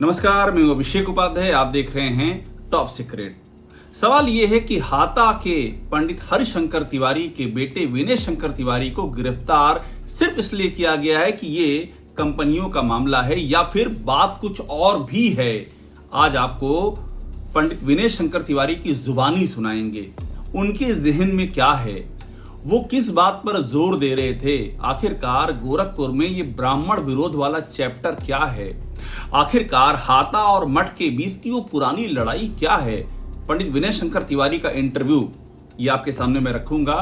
नमस्कार, मैं अभिषेक उपाध्याय। आप देख रहे हैं टॉप सीक्रेट। सवाल यह है कि हाता के पंडित हरिशंकर तिवारी के बेटे विनय शंकर तिवारी को गिरफ्तार सिर्फ इसलिए किया गया है कि ये कंपनियों का मामला है या फिर बात कुछ और भी है। आज आपको पंडित विनय शंकर तिवारी की जुबानी सुनाएंगे। उनके जहन में क्या है, वो किस बात पर जोर दे रहे थे, आखिरकार गोरखपुर में ये ब्राह्मण विरोध वाला चैप्टर क्या है, आखिरकार हाता और मठ के बीच की वो पुरानी लड़ाई क्या है। पंडित विनय शंकर तिवारी का इंटरव्यू ये आपके सामने मैं रखूंगा।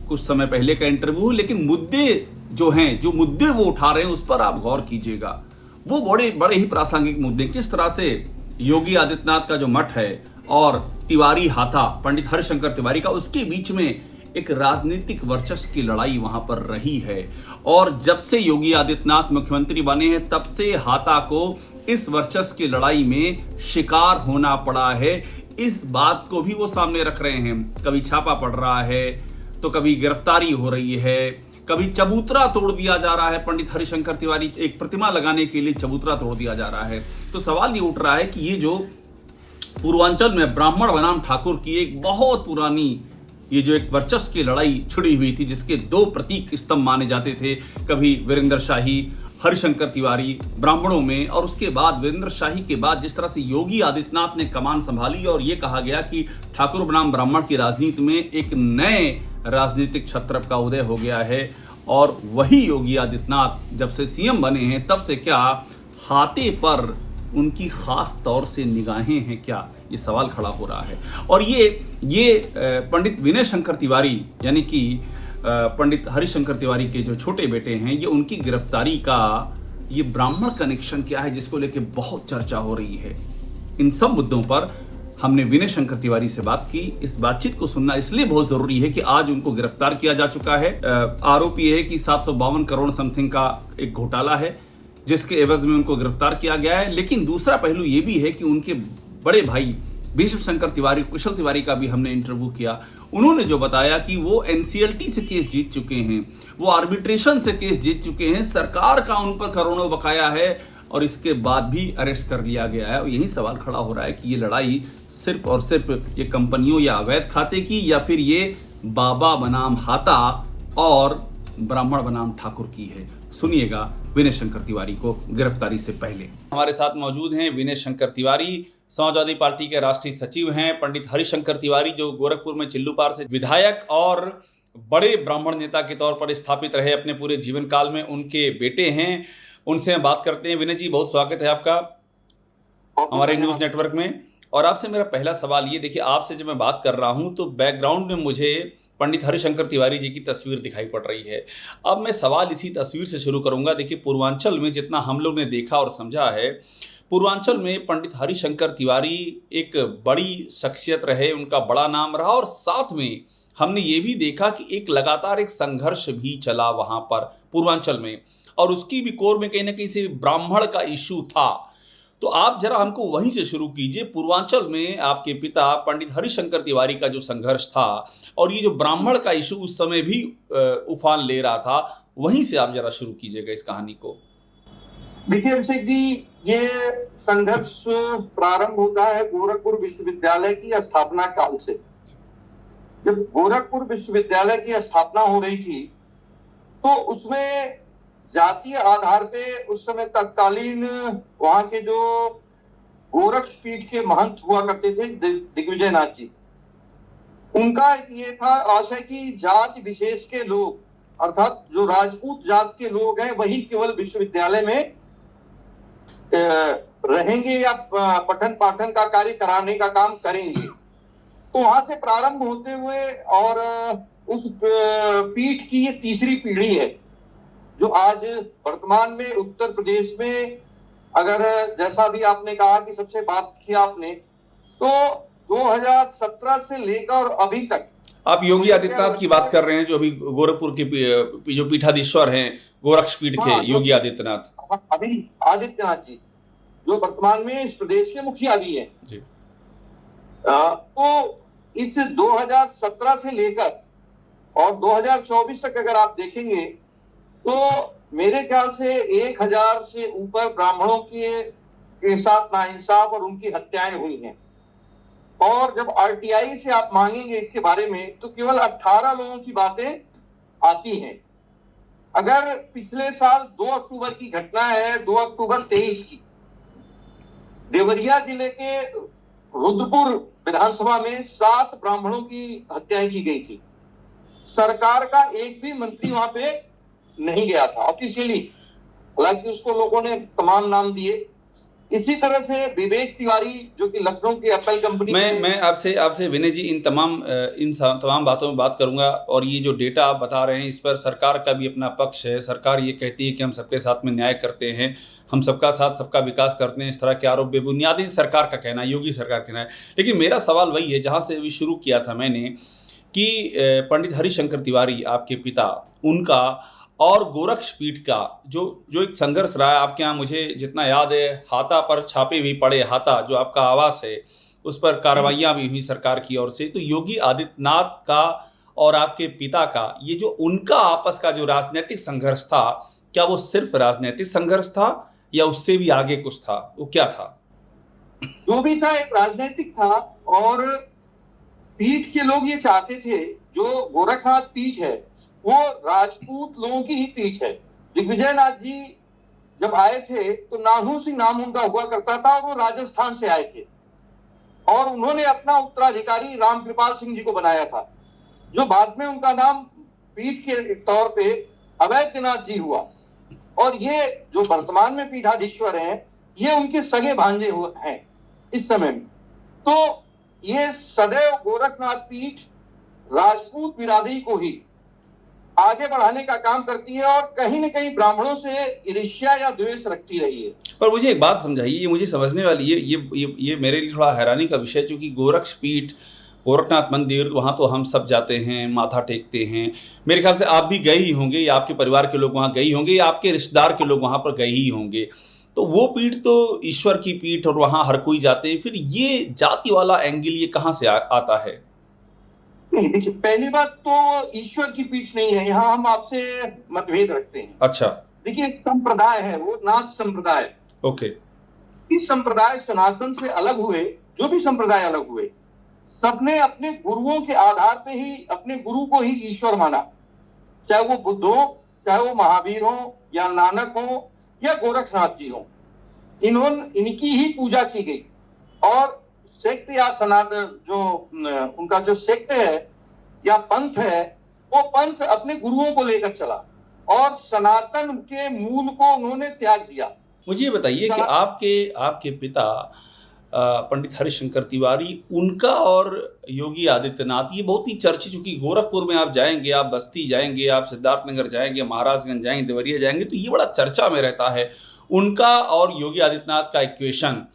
कुछ समय पहले का इंटरव्यू, लेकिन मुद्दे जो मुद्दे वो उठा रहे हैं उस पर आप गौर कीजिएगा। वो बड़े ही प्रासंगिक मुद्दे, किस तरह से योगी आदित्यनाथ का जो मठ है और तिवारी हाता पंडित हरिशंकर तिवारी का, उसके बीच में एक राजनीतिक वर्चस्व की लड़ाई वहां पर रही है। और जब से योगी आदित्यनाथ मुख्यमंत्री बने हैं तब से हाता को इस वर्चस्व की लड़ाई में शिकार होना पड़ा है। इस बात को भी वो सामने रख रहे हैं। कभी छापा पड़ रहा है तो कभी गिरफ्तारी हो रही है, कभी चबूतरा तोड़ दिया जा रहा है। पंडित हरिशंकर तिवारी की एक प्रतिमा लगाने के लिए चबूतरा तोड़ दिया जा रहा है। तो सवाल ये उठ रहा है कि ये जो पूर्वांचल में ब्राह्मण बनाम ठाकुर की एक बहुत पुरानी ये जो एक वर्चस्व की लड़ाई छिड़ी हुई थी, जिसके दो प्रतीक स्तंभ माने जाते थे, कभी वीरेंद्र शाही, हरिशंकर तिवारी ब्राह्मणों में, और उसके बाद वीरेंद्र शाही के बाद जिस तरह से योगी आदित्यनाथ ने कमान संभाली और ये कहा गया कि ठाकुर बनाम ब्राह्मण की राजनीति में एक नए राजनीतिक छत्रप का उदय हो गया है। और वही योगी आदित्यनाथ जब से सीएम बने हैं तब से क्या हाते पर उनकी खास तौर से निगाहें हैं क्या, ये सवाल खड़ा हो रहा है। और ये पंडित विनय शंकर तिवारी यानी कि पंडित हरिशंकर तिवारी के जो छोटे बेटे हैं, ये उनकी गिरफ्तारी का ये ब्राह्मण कनेक्शन क्या है, जिसको लेके बहुत चर्चा हो रही है। इन सब मुद्दों पर हमने विनय शंकर तिवारी से बात की। इस बातचीत को सुनना इसलिए बहुत जरूरी है कि आज उनको गिरफ्तार किया जा चुका है। आरोप ये है कि 752 करोड़ समथिंग का एक घोटाला है जिसके एवज में उनको गिरफ्तार किया गया है। लेकिन दूसरा पहलू ये भी है कि उनके बड़े भाई भीष्म शंकर तिवारी, कुशल तिवारी का भी हमने इंटरव्यू किया। उन्होंने जो बताया कि वो एनसीएलटी से केस जीत चुके हैं, वो आर्बिट्रेशन से केस जीत चुके हैं, सरकार का उन पर करोड़ों बकाया है और इसके बाद भी अरेस्ट कर लिया गया है। और यही सवाल खड़ा हो रहा है कि ये लड़ाई सिर्फ और सिर्फ ये कंपनियों या अवैध खाते की, या फिर ये बाबा बनाम हाता और ब्राह्मण बनाम ठाकुर की है। सुनिएगा विनय शंकर तिवारी को गिरफ्तारी से पहले। हमारे साथ मौजूद हैं विनय शंकर तिवारी, समाजवादी पार्टी के राष्ट्रीय सचिव हैं। पंडित हरिशंकर तिवारी जो गोरखपुर में चिल्लूपार से विधायक और बड़े ब्राह्मण नेता के तौर पर स्थापित रहे अपने पूरे जीवन काल में, उनके बेटे हैं। उनसे हम बात करते हैं। विनय जी, बहुत स्वागत है आपका हमारे न्यूज नेटवर्क में। और आपसे मेरा पहला सवाल ये, देखिए आपसे जब मैं बात कर रहा हूँ तो बैकग्राउंड में मुझे पंडित हरिशंकर तिवारी जी की तस्वीर दिखाई पड़ रही है। अब मैं सवाल इसी तस्वीर से शुरू करूंगा। देखिए पूर्वांचल में जितना हम लोग ने देखा और समझा है, पूर्वांचल में पंडित हरिशंकर तिवारी एक बड़ी शख्सियत रहे, उनका बड़ा नाम रहा। और साथ में हमने ये भी देखा कि एक लगातार एक संघर्ष भी चला वहाँ पर पूर्वांचल में, और उसकी भी कोर में कहीं ना कहीं से ब्राह्मण का इशू था। तो आप जरा हमको वहीं से शुरू कीजिए। पूर्वांचल में आपके पिता पंडित हरिशंकर तिवारी का जो संघर्ष था और ये जो ब्राह्मण का इशू उस समय भी उफान ले रहा था, वहीं से आप जरा शुरू कीजिएगा इस कहानी को। देखिए अभिषेक जी, ये संघर्ष प्रारंभ होता है गोरखपुर विश्वविद्यालय की स्थापना काल से। जब गोरखपुर विश्वविद्यालय की स्थापना हो रही थी तो उसमें जातीय आधार पे उस समय तत्कालीन वहां के जो गोरक्ष पीठ के महंत हुआ करते थे दिग्विजय नाथ जी, उनका ये था आशय कि जाति विशेष के लोग, अर्थात जो राजपूत जात के लोग हैं, वही केवल विश्वविद्यालय में रहेंगे या पठन पाठन का कार्य कराने का काम करेंगे। तो वहां से प्रारंभ होते हुए और उस पीठ की ये तीसरी पीढ़ी है जो आज वर्तमान में उत्तर प्रदेश में, अगर जैसा भी आपने कहा कि सबसे बात की आपने, तो 2017 से लेकर अभी तक आप योगी आदित्यनाथ की बात कर रहे हैं, जो अभी गोरखपुर के जो पीठाधीश्वर हैं गोरक्ष पीठ के, योगी आदित्यनाथ, अभी आदित्यनाथ जी जो वर्तमान में इस प्रदेश के मुखिया भी हैं जी। तो इस 2017 से लेकर और 2024 तक अगर आप देखेंगे तो मेरे ख्याल से 1000 से ऊपर ब्राह्मणों के के साथ नाइंसाफ और उनकी हत्याएं हुई हैं। और जब आरटीआई से आप मांगेंगे इसके बारे में तो केवल 18 लोगों की बातें आती हैं। अगर पिछले साल 2 अक्टूबर की घटना है, 2 अक्टूबर 23 की, देवरिया जिले के रुद्रपुर विधानसभा में 7 ब्राह्मणों की हत्याएं की गई थी। सरकार का एक भी मंत्री वहां पे नहीं गया था ऑफिशियली, हालांकि उसको लोगों ने तमाम नाम दिए। इसी तरह से विवेक तिवारी जो कि लखनऊ की एप्पल कंपनी, मैं आपसे विनय जी इन तमाम बातों में बात करूंगा। और ये जो डेटा आप बता रहे हैं इस पर सरकार का भी अपना पक्ष है। सरकार ये कहती है कि हम सबके साथ में न्याय करते हैं, हम सबका साथ सबका विकास करते हैं। इस तरह के आरोप बेबुनियादी सरकार का कहना है, योगी सरकार का कहना है। लेकिन मेरा सवाल वही है जहाँ से अभी शुरू किया था मैंने कि पंडित हरिशंकर तिवारी आपके पिता, उनका और गोरक्षपीठ का जो एक संघर्ष रहा है आपके यहाँ, मुझे जितना याद है हाता पर छापे भी पड़े, हाता जो आपका आवास है उस पर कार्रवाइयाँ भी हुई सरकार की ओर से। तो योगी आदित्यनाथ का और आपके पिता का ये जो उनका आपस का जो राजनीतिक संघर्ष था, क्या वो सिर्फ राजनीतिक संघर्ष था या उससे भी आगे कुछ था? वो क्या था? जो भी था एक राजनीतिक था। और पीठ के लोग ये चाहते थे, जो गोरखनाथ पीठ है वो राजपूत लोगों की ही पीठ है। दिग्विजय नाथ जी जब आए थे तो नानू सिंह नाम उनका हुआ करता था और वो राजस्थान से आए थे और उन्होंने अपना उत्तराधिकारी रामकृपाल सिंह जी को बनाया था, जो बाद में उनका नाम पीठ के तौर पे अवैधनाथ जी हुआ। और ये जो वर्तमान में पीठाधीश्वर हैं ये उनके सगे भांजे हैं इस समय में। तो ये सदैव गोरखनाथ पीठ राजपूत बिरादरी को ही आगे बढ़ाने का काम करती है और कहीं न कहीं ब्राह्मणों से ईर्ष्या या द्वेष रखती रही है। पर मुझे एक बात समझाइए, ये मुझे समझने वाली ये मेरे लिए थोड़ा हैरानी का विषय, क्योंकि गोरक्षपीठ, गोरखनाथ मंदिर, वहाँ तो हम सब जाते हैं, माथा टेकते हैं। मेरे ख्याल से आप भी गए ही होंगे या आपके परिवार के लोग वहाँ गए ही होंगे या आपके रिश्तेदार के लोग वहाँ पर गए ही होंगे। तो वो पीठ तो ईश्वर की पीठ और वहाँ हर कोई जाते हैं। फिर ये जाति वाला एंगल ये कहाँ से आता है? नहीं, देखिए पहली बात तो ईश्वर की पीठ नहीं है, यहाँ हम आपसे मतभेद रखते हैं। अच्छा। देखिए एक संप्रदाय है, वो नाथ संप्रदाय। ओके। इस संप्रदाय सनातन से अलग हुए, जो भी संप्रदाय अलग हुए, सबने अपने गुरुओं के आधार पे ही अपने गुरु को ही ईश्वर माना, चाहे वो बुद्ध हो, चाहे वो महावीर हो या नानक हो या गोरखनाथ जी हो। इनकी ही पूजा की गई। और सेक्ट या सनातन जो उनका जो सेक्ट है या पंथ है, वो पंथ अपने गुरुओं को लेकर चला और सनातन के मूल को उन्होंने त्याग दिया। मुझे ये बताइए कि आपके पिता पंडित हरिशंकर तिवारी, उनका और योगी आदित्यनाथ, ये बहुत ही चर्चित, चूंकि गोरखपुर में आप जाएंगे, आप बस्ती जाएंगे, आप सिद्धार्थनगर जाएंगे, महाराजगंज जाएंगे, देवरिया जाएंगे, तो ये बड़ा चर्चा में रहता है उनका और योगी आदित्यनाथ का इक्वेशन।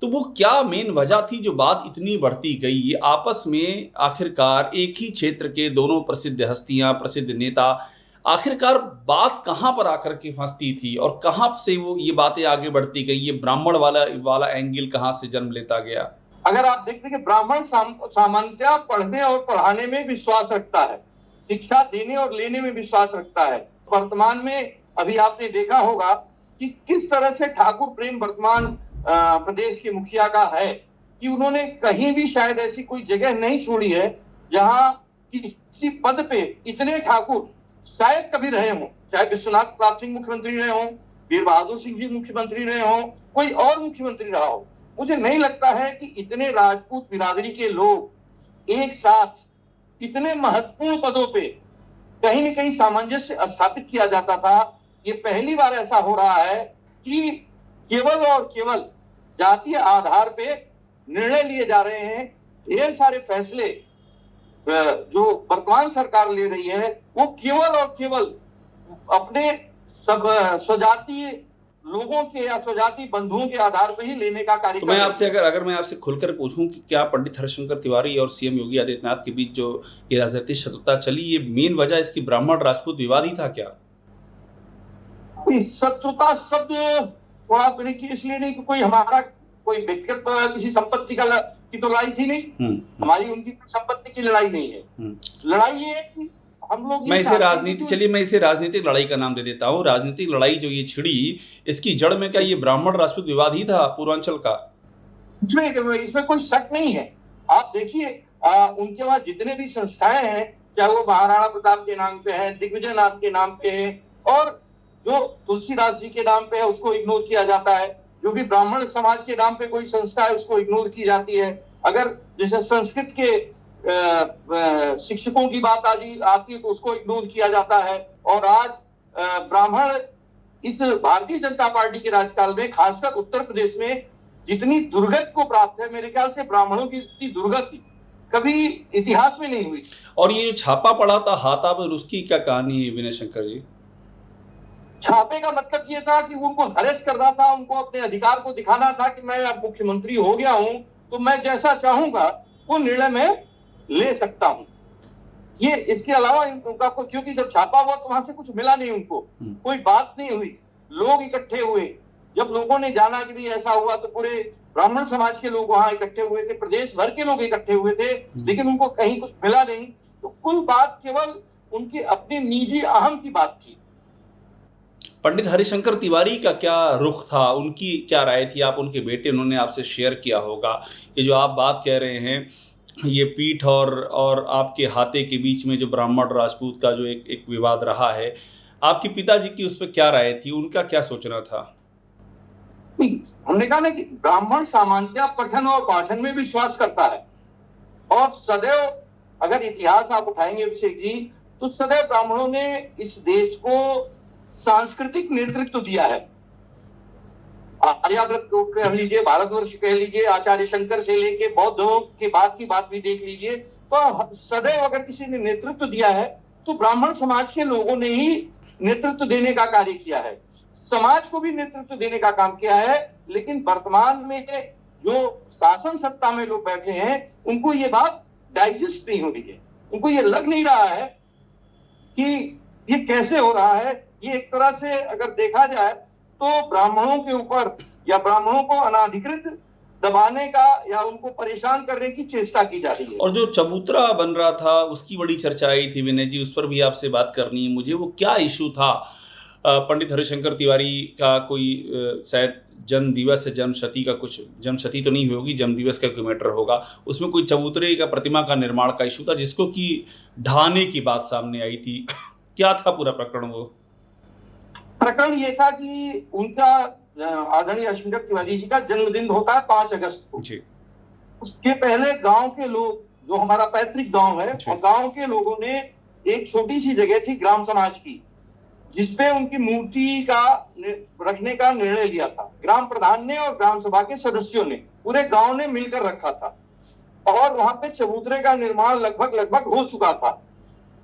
तो वो क्या मेन वजह थी जो बात इतनी बढ़ती गई? ये आपस में आखिरकार एक ही क्षेत्र के दोनों प्रसिद्ध हस्तियां, प्रसिद्ध नेता, आखिरकार बात कहाँ पर आकर के फंसती थी और कहाँ से वो ये बातें आगे बढ़ती गई? ये ब्राह्मण वाला एंगल कहाँ से जन्म लेता गया? अगर आप देखते कि ब्राह्मण सामान्यतः पढ़ने और पढ़ाने में विश्वास रखता है, शिक्षा देने और लेने में विश्वास रखता है। वर्तमान में अभी आपने देखा होगा कि किस तरह से ठाकुर प्रेम वर्तमान प्रदेश के मुखिया का है कि उन्होंने कहीं भी शायद ऐसी कोई जगह नहीं छोड़ी है जहां किसी पद पे इतने ठाकुर शायद कभी रहे हों, चाहे विश्वनाथ प्रताप सिंह मुख्यमंत्री रहे हों, वीर बहादुर सिंह जी मुख्यमंत्री रहे हों, कोई और मुख्यमंत्री रहा हो। मुझे नहीं लगता है कि इतने राजपूत बिरादरी के लोग एक साथ इतने महत्वपूर्ण पदों पे कहीं न कहीं सामंजस्य स्थापित किया जाता था। ये पहली बार ऐसा हो रहा है कि केवल और केवल जातीय आधार पे निर्णय लिए जा रहे हैं। ढेर सारे फैसले जो वर्तमान सरकार ले रही है वो केवल और केवल अपने सब स्वजातीय लोगों के या स्वजातीय बंधुओं के आधार पर ही लेने का कार्य। तो मैं आपसे अगर मैं आपसे खुलकर पूछूं कि क्या पंडित हरिशंकर तिवारी और सीएम योगी आदित्यनाथ के बीच जो ये राजनीतिक शत्रुता चली, ये मेन वजह इसकी ब्राह्मण राजपूत विवाद ही था क्या? शत्रुता शब्द थोड़ा इसलिए नहीं कि कोई हमारा कोई व्यक्तिगत किसी संपत्ति की तो लड़ाई थी नहीं। हमारी उनकी संपत्ति की लड़ाई नहीं है। लड़ाई ये है कि हम लोग मैं ये इसे चाहते हैं कि राजनीति जो चलिए मैं इसे राजनीतिक लड़ाई का नाम दे देता हूँ। राजनीतिक लड़ाई जो ये छिड़ी, इसकी जड़ में क्या ये ब्राह्मण राजपूत विवाद ही था पूर्वांचल का? इसमें कोई शक नहीं है। आप देखिए उनके पास जितने भी संस्थाएं हैं, चाहे वो महाराणा प्रताप के नाम पे है, दिग्विजय नाथ के नाम पे है, और जो तुलसीदास जी के नाम पे है उसको इग्नोर किया जाता है। जो भी ब्राह्मण समाज के नाम पे कोई संस्था है उसको इग्नोर की जाती है। अगर जैसे संस्कृत के शिक्षकों की बात आती है तो उसको इग्नोर किया जाता है। और आज ब्राह्मण इस भारतीय जनता पार्टी के राज्यकाल में, खासकर उत्तर प्रदेश में जितनी दुर्गति को प्राप्त है, मेरे ख्याल से ब्राह्मणों की इतनी दुर्गति कभी इतिहास में नहीं हुई। और ये जो छापा पड़ा था हाथा पर, उसकी क्या कहानी है विनय शंकर जी? छापे का मतलब ये था कि उनको हरेस करना था, उनको अपने अधिकार को दिखाना था कि मैं अब मुख्यमंत्री हो गया हूं तो मैं जैसा चाहूंगा वो निर्णय मैं ले सकता हूं। ये इसके अलावा उनका क्योंकि जब छापा हुआ तो वहां से कुछ मिला नहीं, उनको कोई बात नहीं हुई। लोग इकट्ठे हुए, जब लोगों ने जाना कि भी ऐसा हुआ तो पूरे ब्राह्मण समाज के लोग वहां इकट्ठे हुए थे, प्रदेश भर के लोग इकट्ठे हुए थे, लेकिन उनको कहीं कुछ मिला नहीं। तो कुल बात केवल उनकी अपनी निजी अहम की बात थी। पंडित हरिशंकर तिवारी का क्या रुख था, उनकी क्या राय थी? आप उनके बेटे, उन्होंने आपसे शेयर किया होगा। ये जो आप बात कह रहे हैं, ये पीठ और आपके हाथे के बीच में जो ब्राह्मण राजपूत का जो एक विवाद रहा है, आपके पिताजी की उस पर क्या राय थी, उनका क्या सोचना था? हमने कहा ना कि ब्राह्मण सामान्यतः पठन और पाठन में विश्वास करता है, और सदैव अगर इतिहास आप उठाएंगे अभिषेक जी, तो सदैव ब्राह्मणों ने इस देश को सांस्कृतिक नेतृत्व दिया है। आर्यावर्त को कह लीजिए, भारतवर्ष कह लीजिए, आचार्य शंकर से लेके बौद्धों के बाद की बात भी देख लीजिए, तो सदैव अगर किसी ने नेतृत्व दिया है तो ब्राह्मण समाज के लोगों ने ही नेतृत्व देने का कार्य किया है। समाज को भी नेतृत्व देने का काम किया है, लेकिन वर्तमान में जो शासन सत्ता में लोग बैठे हैं उनको ये बात डाइजेस्ट नहीं हो रही है। उनको ये लग नहीं रहा है कि ये कैसे हो रहा है। ये एक तरह से अगर देखा जाए तो ब्राह्मणों के ऊपर या ब्राह्मणों को अनाधिकृत दबाने का या उनको परेशान करने की चेष्टा की जा रही है। और जो चबूतरा बन रहा था उसकी बड़ी चर्चा आई थी विनय जी, उस पर भी आपसे बात करनी है मुझे। वो क्या इशू था? पंडित हरिशंकर तिवारी का कोई शायद जन्म दिवस है, जन्मशती का कुछ, जन्मशती तो नहीं होगी, जन्म दिवस का कोई मैटर होगा। उसमें कोई चबूतरे का प्रतिमा का निर्माण का इशू था जिसको कि ढाने की बात सामने आई थी। क्या था पूरा प्रकरण? वो प्रकरण ये था कि उनका आदरणीय हरिशंकर तिवारी जी का जन्मदिन होता है 5 अगस्त को जी। उसके पहले गांव के लोग, जो हमारा पैतृक गांव है, और गांव के लोगों ने एक छोटी सी जगह थी ग्राम समाज की, जिसपे उनकी मूर्ति का रखने का निर्णय लिया था। ग्राम प्रधान ने और ग्राम सभा के सदस्यों ने, पूरे गांव ने मिलकर रखा था, और वहां पे चबूतरे का निर्माण लगभग हो चुका था।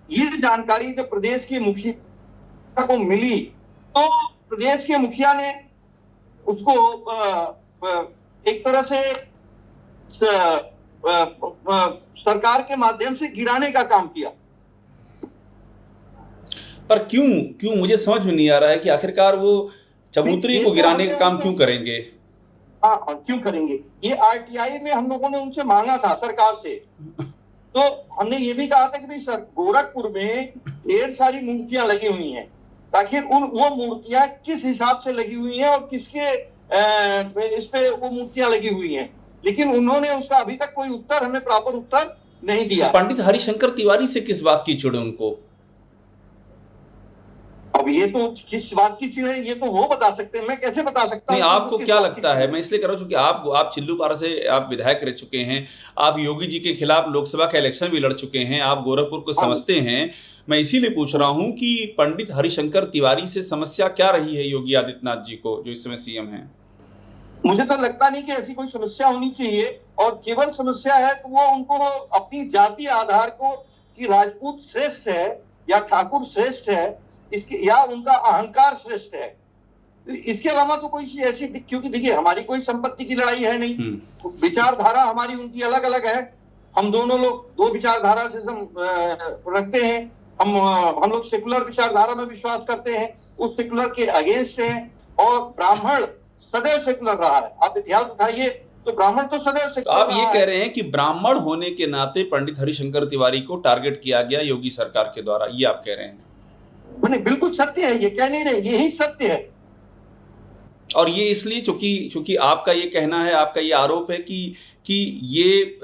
ये जानकारी जब प्रदेश के मुखिया को मिली तो प्रदेश के मुखिया ने उसको एक तरह से सरकार के माध्यम से गिराने का काम किया। पर क्यों मुझे समझ में नहीं आ रहा है कि आखिरकार वो चबूतरी को गिराने का काम क्यों करेंगे? हाँ, क्यों करेंगे? ये आरटीआई में हम लोगों ने उनसे मांगा था सरकार से, तो हमने ये भी कहा था कि भाई सर, गोरखपुर में ढेर सारी मूर्तियां लगी हुई हैं, ताकि वो मूर्तियां किस हिसाब से लगी हुई हैं और किसके इस पे वो मूर्तियां लगी हुई हैं, लेकिन उन्होंने उसका अभी तक कोई उत्तर, हमें प्रॉपर उत्तर नहीं दिया। पंडित हरिशंकर तिवारी से किस बात की चिढ़ उनको? अब ये तो किस बात की चिढ़ है ये तो वो बता सकते हैं, मैं कैसे बता सकता हूँ? नहीं, आपको क्या लगता है? मैं इसलिए कह रहा हूँ क्योंकि आप चिल्लूपारा से आप विधायक रह चुके हैं, आप योगी जी के खिलाफ लोकसभा का इलेक्शन भी लड़ चुके हैं, आप गोरखपुर को समझते हैं। मैं इसीलिए पूछ रहा हूँ कि पंडित हरिशंकर तिवारी से समस्या क्या रही है योगी आदित्यनाथ जी को, जो इस समय सीएम हैं? मुझे तो लगता नहीं कि ऐसी कोई समस्या होनी चाहिए, और केवल समस्या है तो वो उनको अपनी जाति आधार को कि राजपूत श्रेष्ठ है या ठाकुर श्रेष्ठ है, इसके या उनका अहंकार श्रेष्ठ है। इसके अलावा तो कोई चीज ऐसी, क्योंकि देखिए हमारी कोई संपत्ति की लड़ाई है नहीं, तो विचारधारा हमारी उनकी अलग अलग है। हम दोनों लोग दो विचारधारा से रखते हैं। हम लोग सेकुलर विचारधारा में विश्वास करते हैं, उस सेकुलर के अगेंस्ट हैं, और ब्राह्मण सदैव सेकुलर रहा है। आप इतिहास उठाइए, तो ब्राह्मण तो सदैव से आप ये कह रहे हैं कि ब्राह्मण होने के नाते पंडित हरिशंकर तिवारी को टारगेट किया गया योगी सरकार के द्वारा, ये आप कह रहे हैं? मैंने बिल्कुल सत्य है, ये कह नहीं रहे, यही सत्य है। और ये इसलिए चूंकि आपका ये कहना है, आपका ये आरोप है कि ये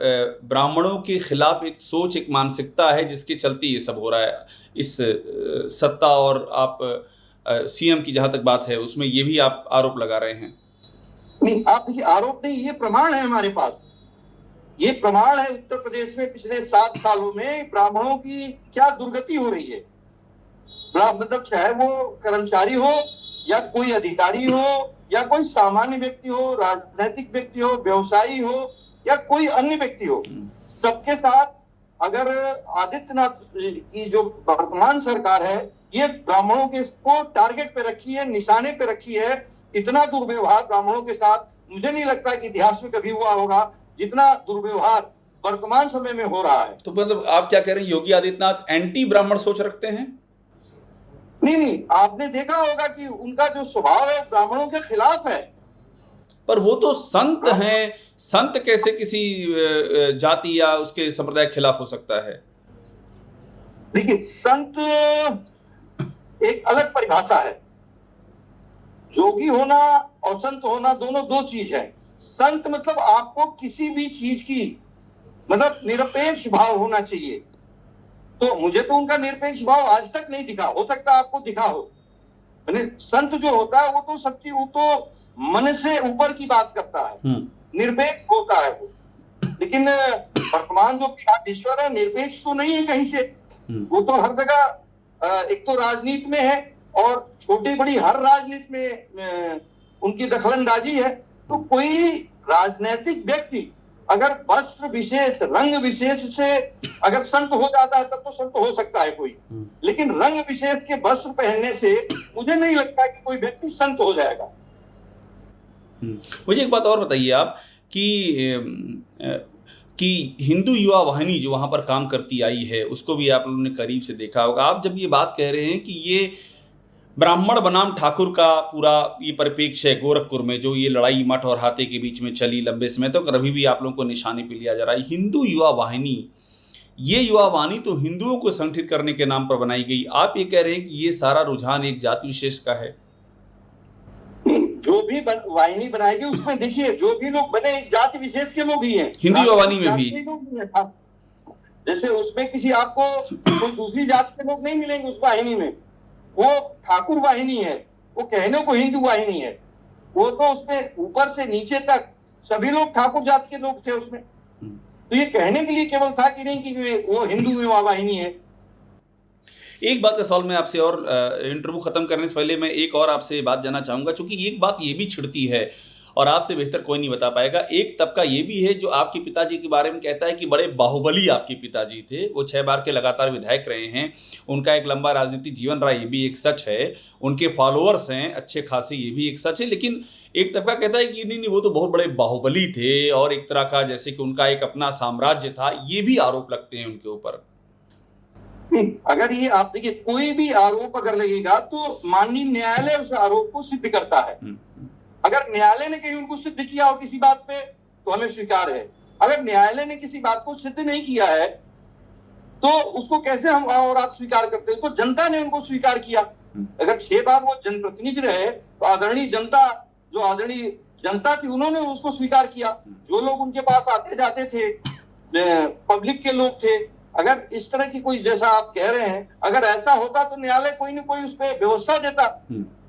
ब्राह्मणों के खिलाफ एक सोच, एक मानसिकता है जिसके चलते ये सब हो रहा है। इस सत्ता और आप सीएम की जहां तक बात है उसमें ये भी आप आरोप लगा रहे हैं? नहीं, आप देखिए, आरोप नहीं, ये प्रमाण है हमारे पास। ये प्रमाण है उत्तर प्रदेश में पिछले 7 सालों में ब्राह्मणों की क्या दुर्गति हो रही है। मतलब चाहे वो कर्मचारी हो या कोई अधिकारी हो या कोई सामान्य व्यक्ति हो, राजनीतिक व्यक्ति हो, व्यवसायी हो या कोई अन्य व्यक्ति हो, सबके साथ अगर आदित्यनाथ की जो वर्तमान सरकार है ये ब्राह्मणों के को टारगेट पे रखी है, निशाने पे रखी है। इतना दुर्व्यवहार ब्राह्मणों के साथ मुझे नहीं लगता कि इतिहास में कभी हुआ होगा जितना दुर्व्यवहार वर्तमान समय में हो रहा है। तो मतलब आप क्या कह रहे हैं, योगी आदित्यनाथ एंटी ब्राह्मण सोच रखते हैं? नहीं, आपने देखा होगा कि उनका जो स्वभाव है ब्राह्मणों के खिलाफ है। पर वो तो संत हैं, संत कैसे किसी जाति या उसके संप्रदाय के खिलाफ हो सकता है? देखिए, संत एक अलग परिभाषा है। जोगी होना और संत होना दोनों दो चीज है। संत मतलब आपको किसी भी चीज की मतलब निरपेक्ष भाव होना चाहिए। तो मुझे तो उनका निरपेक्ष भाव आज तक नहीं दिखा, हो सकता है आपको दिखा हो। संत जो होता है वो तो सबकी, वो तो मन से ऊपर की बात करता है, निरपेक्ष होता है वो। लेकिन वर्तमान जो ईश्वर है निरपेक्ष तो नहीं है कहीं से, वो तो हर जगह एक तो राजनीति में है और छोटी बड़ी हर राजनीति में उनकी दखलंदाजी है। तो कोई राजनीतिक व्यक्ति अगर वस्त्र विशेष, रंग विशेष से अगर संत हो जाता है तब तो संत हो सकता है कोई, लेकिन रंग विशेष के वस्त्र पहनने से मुझे नहीं लगता कि कोई व्यक्ति संत हो जाएगा। मुझे एक बात और बताइए आप कि हिंदू युवा वाहिनी जो वहां पर काम करती आई है उसको भी आप लोगों ने करीब से देखा होगा। आप जब ये बात कह रहे हैं कि ये ब्राह्मण बनाम ठाकुर का पूरा ये परिप्रेक्ष्य है गोरखपुर में, जो ये लड़ाई मठ और हाथे के बीच में चली लंबे समय तक, अभी भी आप लोगों को निशाने पे लिया जा रहा है। हिंदू युवा वाहिनी, ये युवा वाहिनी तो हिंदुओं को संगठित करने के नाम पर बनाई गई। आप ये कह रहे हैं कि ये सारा रुझान एक जाति विशेष का है? जो भी वाहिनी बनाएगी उसमें देखिए जो भी लोग बने इस जाति विशेष के लोग ही हैं। हिंदू युवा वाहिनी में भी जैसे उसमें किसी आपको कोई दूसरी जाति के लोग नहीं मिलेंगे उस वाहिनी में। वो ठाकुर वाहिनी है, वो कहने को हिंदू वाहिनी है, वो तो उसमें ऊपर से नीचे तक सभी लोग ठाकुर जाति के लोग थे उसमें। तो ये कहने के लिए केवल था कि नहीं कि वो हिंदू युवा वाहिनी है। एक बात का सवाल मैं आपसे, और इंटरव्यू खत्म करने से पहले मैं एक और आपसे बात जानना चाहूंगा, क्योंकि एक बात ये भी छिड़ती है और आपसे बेहतर कोई नहीं बता पाएगा। एक तबका ये भी है जो आपके पिताजी के बारे में कहता है कि बड़े बाहुबली आपके पिताजी थे, वो 6 बार के लगातार विधायक रहे हैं, उनका एक लंबा राजनीतिक जीवन रहा, ये भी एक सच है, उनके फॉलोअर्स हैं अच्छे खासे, ये भी एक सच है। लेकिन एक तबका कहता है कि नहीं वो तो बहुत बड़े बाहुबली थे और एक तरह का जैसे कि उनका एक अपना साम्राज्य था, ये भी आरोप लगते हैं उनके ऊपर। अगर ये आप देखिए कोई भी आरोप अगर लगेगा तो माननीय न्यायालय उस आरोप को सिद्ध करता है। अगर न्यायालय ने कहीं उनको सिद्ध किया हो किसी बात पे तो हमें स्वीकार है। अगर न्यायालय ने किसी बात को सिद्ध नहीं किया है तो उसको कैसे हम और आप स्वीकार करते हैं? तो जनता ने उनको स्वीकार किया। अगर 6 बार वो जनप्रतिनिधि रहे तो आदरणीय जनता, जो आदरणीय जनता थी, उन्होंने उसको स्वीकार किया। जो लोग उनके पास आते जाते थे पब्लिक के लोग थे। अगर इस तरह की कोई, जैसा आप कह रहे हैं, अगर ऐसा होता तो न्यायालय कोई न कोई उस पर व्यवस्था देता,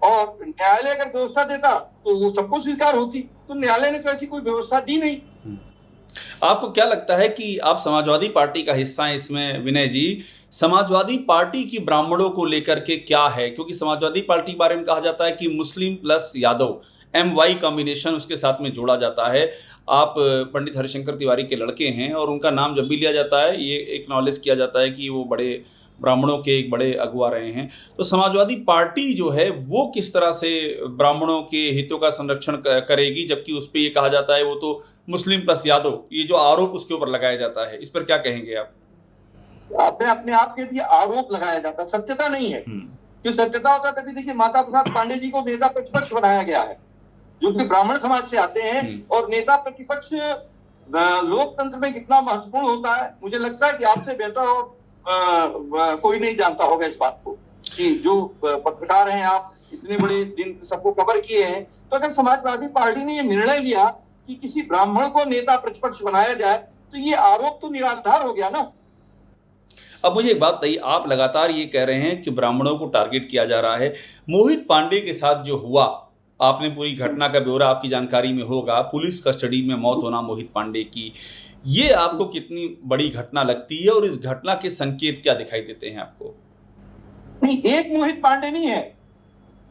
और न्यायालय अगर व्यवस्था देता तो वो सबको स्वीकार होती। तो न्यायालय ने तो ऐसी कोई व्यवस्था दी नहीं। आपको क्या लगता है कि आप समाजवादी पार्टी का हिस्सा हैं इसमें विनय जी, समाजवादी पार्टी की ब्राह्मणों को लेकर के क्या है? क्योंकि समाजवादी पार्टी के बारे में कहा जाता है कि Muslim plus Yadav, MY combination उसके साथ में जोड़ा जाता है। आप पंडित हरिशंकर तिवारी के लड़के हैं और उनका नाम जब भी लिया जाता है ये एक्नॉलेज किया जाता है कि वो बड़े ब्राह्मणों के एक बड़े अगुवा रहे हैं। तो समाजवादी पार्टी जो है वो किस तरह से ब्राह्मणों के हितों का संरक्षण करेगी, जबकि उस पर ये कहा जाता है वो तो मुस्लिम प्लस यादव, ये जो आरोप उसके ऊपर लगाया जाता है, इस पर क्या कहेंगे आप? आपने अपने आप के लिए आरोप लगाया जाता, सत्यता नहीं है। जो सत्यता होता तभी देखिए माता प्रसाद पांडे जी को नेता प्रतिपक्ष बनाया गया है। जो कि ब्राह्मण समाज से आते हैं, और नेता प्रतिपक्ष लोकतंत्र में कितना महत्वपूर्ण होता है, मुझे लगता है कि आपसे बेहतर और कोई नहीं जानता होगा इस बात को, कि जो पत्रकार हैं आप, इतने बड़े दिन सबको कवर किए हैं। तो अगर समाजवादी पार्टी ने ये निर्णय लिया कि किसी ब्राह्मण को नेता प्रतिपक्ष बनाया जाए, तो ये आरोप तो निराधार हो गया ना। अब मुझे एक बात बताइए, आप लगातार ये कह रहे हैं कि ब्राह्मणों को टारगेट किया जा रहा है। मोहित पांडे के साथ जो हुआ, आपने पूरी घटना का ब्यौरा आपकी जानकारी में होगा, पुलिस कस्टडी में मौत होना मोहित पांडे की, ये आपको कितनी बड़ी घटना लगती है और इस घटना के संकेत क्या दिखाई देते हैं आपको? नहीं, एक मोहित पांडे नहीं है।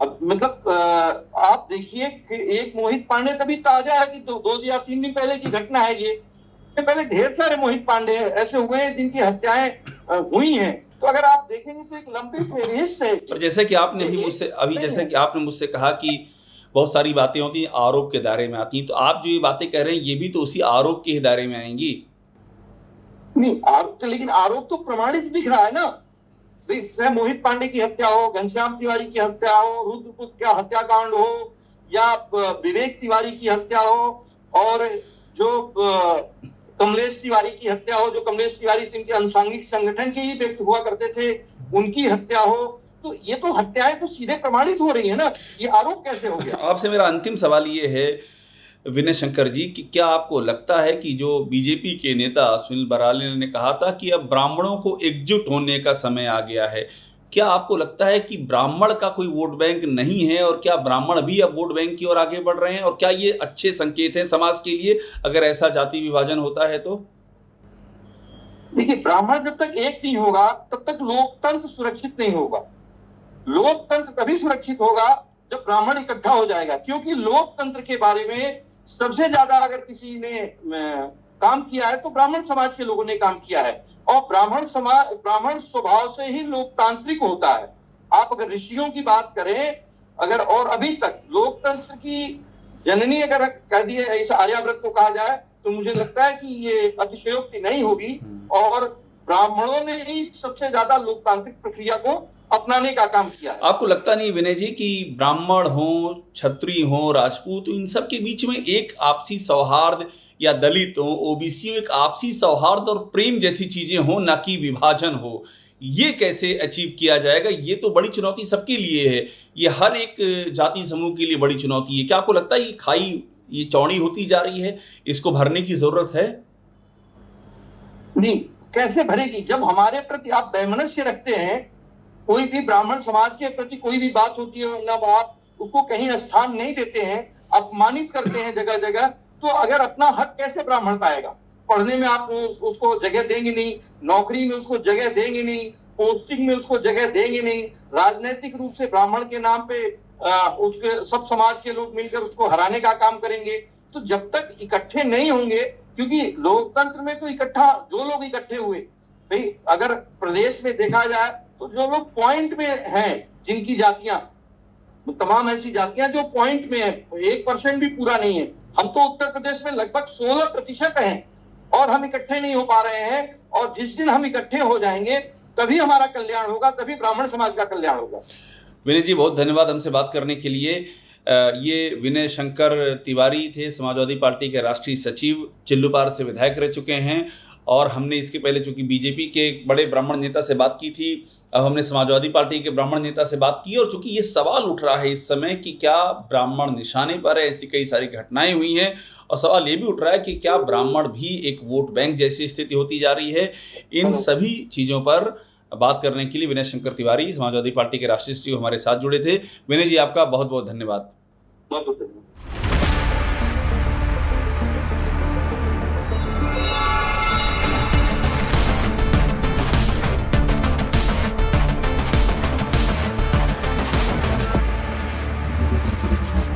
अब मतलब आप देखिए कि एक मोहित पांडे तभी ताजा है कि 2 या 3 दिन पहले की घटना है ये। पहले ढेर सारे मोहित पांडे ऐसे हुए हैं जिनकी हत्याएं हुई हैं। तो अगर आप देखेंगे तो एक लंबी फेहरिस्त है। और जैसे कि आपने आपने मुझसे कहा कि बहुत सारी बातें होती हैं आरोप के दायरे में आती हैं, तो आप जो ये बातें कह रहे हैं ये भी तो उसी आरोप के दायरे में आएंगी। नहीं, आरोप तो, लेकिन आरोप तो प्रमाणित दिख रहा है ना। चाहे मोहित पांडे की हत्या हो, घनश्याम तिवारी की हत्या हो, रुद्रपुत्र का हत्याकांड हो, या विवेक तिवारी की हत्या हो, और जो कमलेश तिवारी की हत्या हो, जो कमलेश तिवारी जिनके अनुसांगिक संगठन के ही व्यक्ति हुआ करते थे, उनकी हत्या हो, तो ये तो हत्याएं तो सीधे प्रमाणित हो रही है ना। ये आरोप कैसे हो गया? आपसे मेरा अंतिम सवाल ये है विनय शंकर जी कि क्या आपको लगता है कि जो बीजेपी के नेता सुनील बराले ने कहा था कि अब ब्राह्मणों को एकजुट होने का समय आ गया है, क्या आपको लगता है कि ब्राह्मण का कोई वोट बैंक नहीं है, और क्या ब्राह्मण भी अब वोट बैंक की ओर आगे बढ़ रहे हैं, और क्या ये अच्छे संकेत हैं समाज के लिए अगर ऐसा जाति विभाजन होता है? तो देखिए, ब्राह्मण जब तक एक नहीं होगा तब तक लोकतंत्र सुरक्षित नहीं होगा। लोकतंत्र तभी सुरक्षित होगा जब ब्राह्मण इकट्ठा हो जाएगा, क्योंकि लोकतंत्र के बारे में सबसे ज्यादा अगर किसी ने काम किया है तो ब्राह्मण समाज के लोगों ने काम किया है। और ब्राह्मण स्वभाव से ही लोकतांत्रिक होता है। आप अगर ऋषियों की बात करें, अगर और अभी तक लोकतंत्र की जननी अगर कह दिए ऐसा आर्यावर्त को कहा जाए, तो मुझे लगता है कि ये अतिशयोक्ति नहीं होगी। और ब्राह्मणों ने ही सबसे ज्यादा लोकतांत्रिक प्रक्रिया को अपनाने का काम किया है। आपको लगता नहीं विनय जी कि ब्राह्मण हो, क्षत्रिय हो, राजपूत, इन सब के बीच में एक आपसी सौहार्द, या दलित हो, ओबीसी हो, एक आपसी सौहार्द और प्रेम जैसी चीजें हो, ना कि विभाजन हो, ये कैसे अचीव किया जाएगा? ये तो बड़ी चुनौती सबके लिए है, ये हर एक जाति समूह के लिए बड़ी चुनौती है। क्या आपको लगता है ये खाई ये चौड़ी होती जा रही है, इसको भरने की जरूरत है? नहीं, कैसे भरेगी? जब हमारे प्रति आप वैमनस्य रखते हैं, कोई भी ब्राह्मण समाज के प्रति कोई भी बात होती है ना, आप उसको कहीं स्थान नहीं देते हैं, अपमानित करते हैं जगह जगह, तो अगर अपना हक कैसे ब्राह्मण पाएगा? पढ़ने में आप उसको जगह देंगे नहीं, नौकरी में उसको जगह देंगे नहीं, पोस्टिंग में उसको जगह देंगे नहीं, राजनीतिक रूप से ब्राह्मण के नाम पे उसके सब समाज के लोग मिलकर उसको हराने का काम करेंगे। तो जब तक इकट्ठे नहीं होंगे, क्योंकि लोकतंत्र में तो इकट्ठा जो लोग इकट्ठे हुए, भाई अगर प्रदेश में देखा जाए तो जो लोग पॉइंट में हैं, जिनकी जातियां, तमाम ऐसी जातियां जो पॉइंट में है, 1% भी पूरा नहीं है। हम तो उत्तर प्रदेश में लगभग 16% हैं, और हम इकट्ठे नहीं हो पा रहे हैं। और जिस दिन हम इकट्ठे हो जाएंगे तभी हमारा कल्याण होगा, तभी ब्राह्मण समाज का कल्याण होगा। विनय जी, बहुत धन्यवाद हमसे बात करने के लिए। ये विनय शंकर तिवारी थे, समाजवादी पार्टी के राष्ट्रीय सचिव, चिल्लूपार से विधायक रह चुके हैं। और हमने इसके पहले चूंकि बीजेपी के एक बड़े ब्राह्मण नेता से बात की थी, अब हमने समाजवादी पार्टी के ब्राह्मण नेता से बात की। और चूंकि ये सवाल उठ रहा है इस समय कि क्या ब्राह्मण निशाने पर है, ऐसी कई सारी घटनाएं हुई हैं, और सवाल ये भी उठ रहा है कि क्या ब्राह्मण भी एक वोट बैंक जैसी स्थिति होती जा रही है। इन सभी चीज़ों पर बात करने के लिए विनय शंकर तिवारी, समाजवादी पार्टी के राष्ट्रीय सचिव, हमारे साथ जुड़े थे। विनय जी, आपका बहुत बहुत धन्यवाद। बहुत बहुत धन्यवाद।